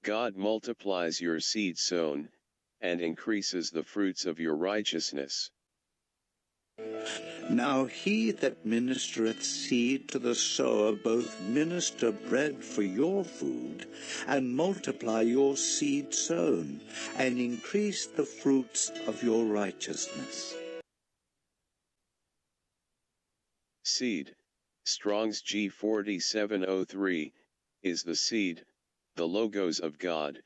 God multiplies your seed sown, and increases the fruits of your righteousness. Now he that ministereth seed to the sower both minister bread for your food, and multiply your seed sown, and increase the fruits of your righteousness. Seed, Strong's G4703, is the seed, the logos of God.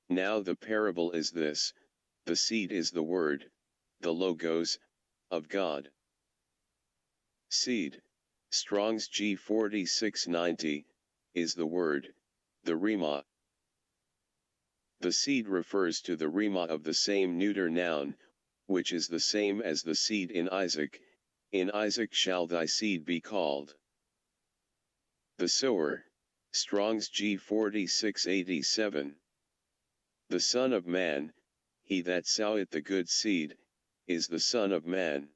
Now the parable is this: the seed is the word, the logos, of God. Seed, Strong's G4690, is the word, the Rhema. The seed refers to the Rhema of the same neuter noun, which is the same as the seed in Isaac. In Isaac shall thy seed be called. The sower, Strong's G4687. The Son of Man, he that soweth the good seed, is the Son of Man.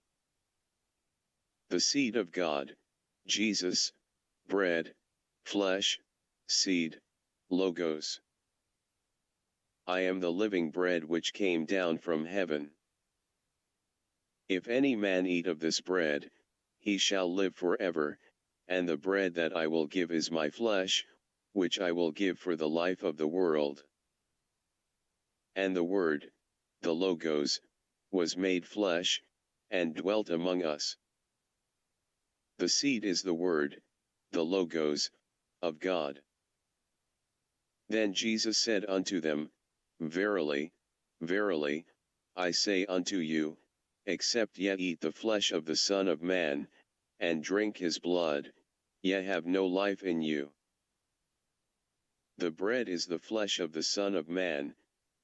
The seed of God, Jesus, bread, flesh, seed, logos. I am the living bread which came down from heaven. If any man eat of this bread, he shall live forever, and the bread that I will give is my flesh, which I will give for the life of the world. And the Word, the Logos, was made flesh, and dwelt among us. The seed is the Word, the Logos, of God. Then Jesus said unto them, Verily, verily, I say unto you, except ye eat the flesh of the Son of Man, and drink his blood, ye have no life in you. The bread is the flesh of the Son of Man,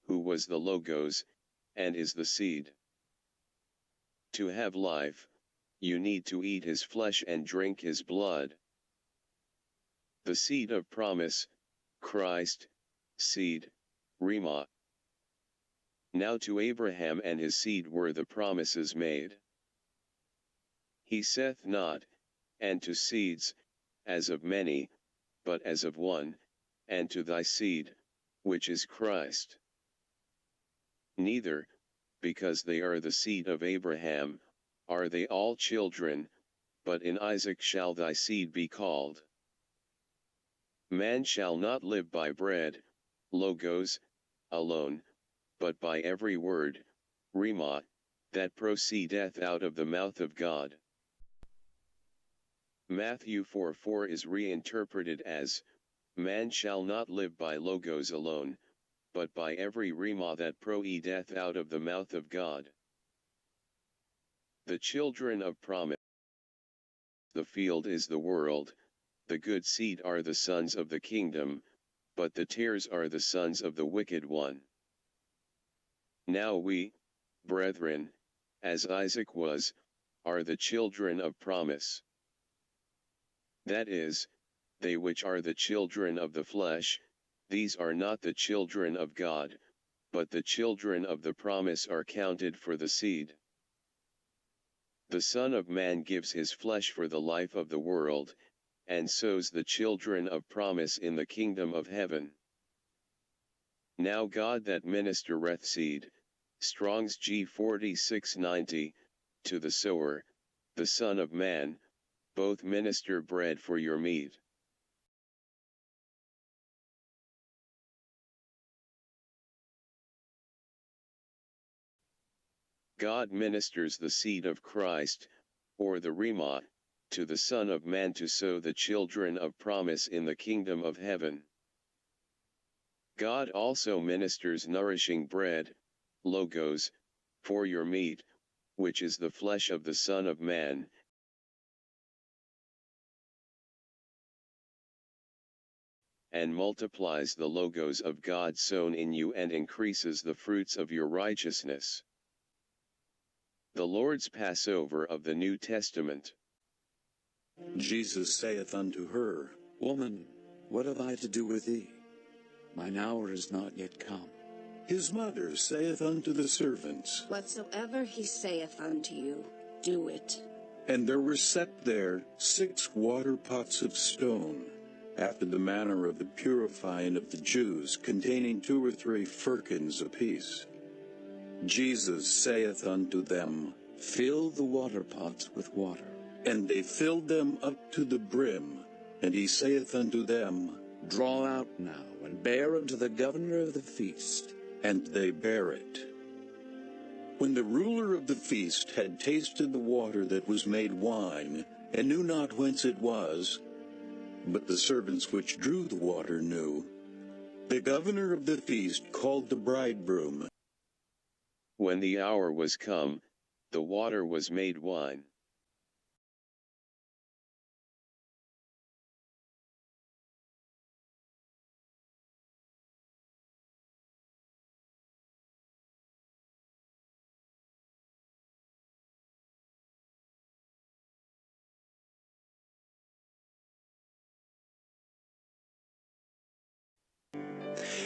who was the Logos, and is the seed. To have life, you need to eat his flesh and drink his blood. The seed of promise, Christ, seed, Rhema. Now to Abraham and his seed were the promises made. He saith not, and to seeds, as of many, but as of one, and to thy seed, which is Christ. Neither, because they are the seed of Abraham, are they all children, but in Isaac shall thy seed be called. Man shall not live by bread, logos, alone, but by every word, Rhema, that proceedeth out of the mouth of God. Matthew 4:4 is reinterpreted as, Man shall not live by logos alone, but by every Rhema that proceedeth out of the mouth of God. The children of promise. The field is the world, the good seed are the sons of the kingdom, but the tares are the sons of the wicked one. Now we, brethren, as Isaac was, are the children of promise. That is, they which are the children of the flesh, these are not the children of God, but the children of the promise are counted for the seed. The Son of Man gives his flesh for the life of the world, and sows the children of promise in the kingdom of heaven. Now God that ministereth seed, Strong's G4690, to the sower, the Son of Man, both minister bread for your meat. God ministers the seed of Christ, or the Rhema, to the Son of Man to sow the children of promise in the kingdom of heaven. God also ministers nourishing bread, logos, for your meat, which is the flesh of the Son of Man, and multiplies the logos of God sown in you and increases the fruits of your righteousness. The Lord's Passover of the New Testament. Jesus saith unto her, Woman, what have I to do with thee? Mine hour is not yet come. His mother saith unto the servants, Whatsoever he saith unto you, do it. And there were set there 6 water pots of stone, after the manner of the purifying of the Jews, containing 2 or 3 firkins apiece. Jesus saith unto them, Fill the water pots with water. And they filled them up to the brim. And he saith unto them, Draw out now, and bear unto the governor of the feast. And they bare it. When the ruler of the feast had tasted the water that was made wine, and knew not whence it was, but the servants which drew the water knew, the governor of the feast called the bridegroom. When the hour was come, the water was made wine.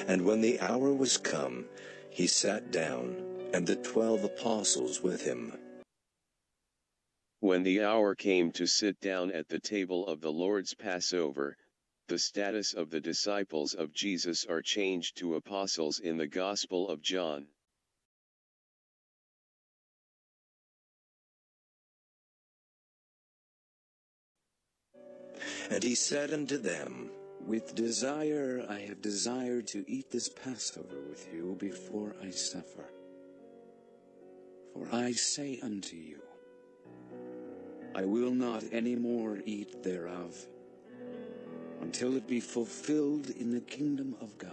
And when the hour was come, he sat down, and the 12 apostles with him. When the hour came to sit down at the table of the Lord's Passover, the status of the disciples of Jesus are changed to apostles in the Gospel of John. And he said unto them, With desire I have desired to eat this Passover with you before I suffer. For I say unto you, I will not any more eat thereof, until it be fulfilled in the kingdom of God.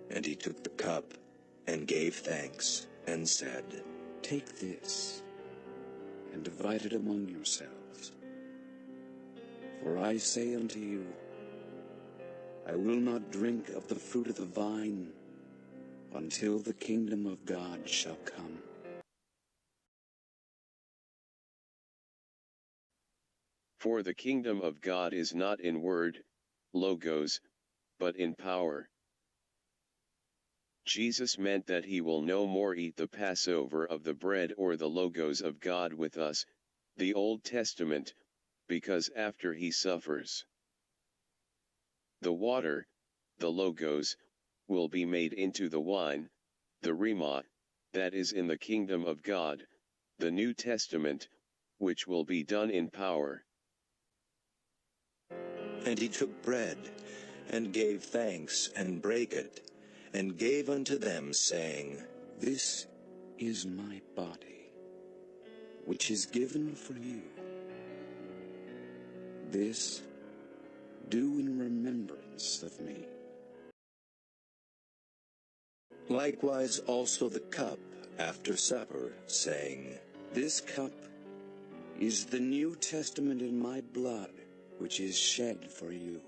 And he took the cup, and gave thanks, and said, Take this, and divide it among yourselves. For I say unto you, I will not drink of the fruit of the vine, until the kingdom of God shall come. For the kingdom of God is not in word, logos, but in power. Jesus meant that he will no more eat the Passover of the bread or the logos of God with us, the Old Testament, because after he suffers, the water, the logos, will be made into the wine, the Rhema, that is in the kingdom of God, the New Testament, which will be done in power. And he took bread, and gave thanks, and brake it, and gave unto them, saying, This is my body, which is given for you. This do in remembrance of me. Likewise also the cup after supper, saying, This cup is the New Testament in my blood, which is shed for you.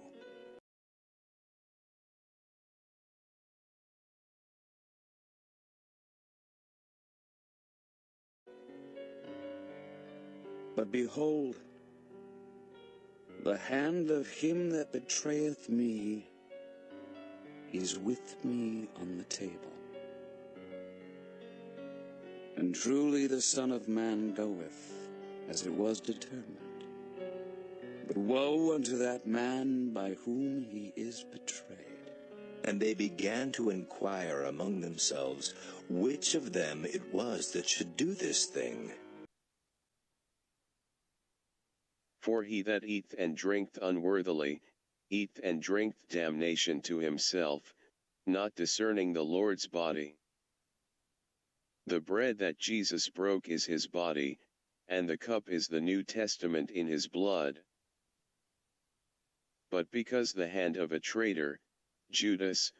But behold, the hand of him that betrayeth me is with me on the table. And truly the Son of Man goeth, as it was determined. But woe unto that man by whom he is betrayed. And they began to inquire among themselves which of them it was that should do this thing. For he that eateth and drinketh unworthily, eateth and drinketh damnation to himself, not discerning the Lord's body. The bread that Jesus broke is his body, and the cup is the New Testament in his blood. But because the hand of a traitor, Judas,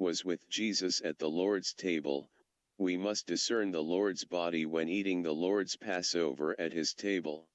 was with Jesus at the Lord's table, we must discern the Lord's body when eating the Lord's Passover at his table.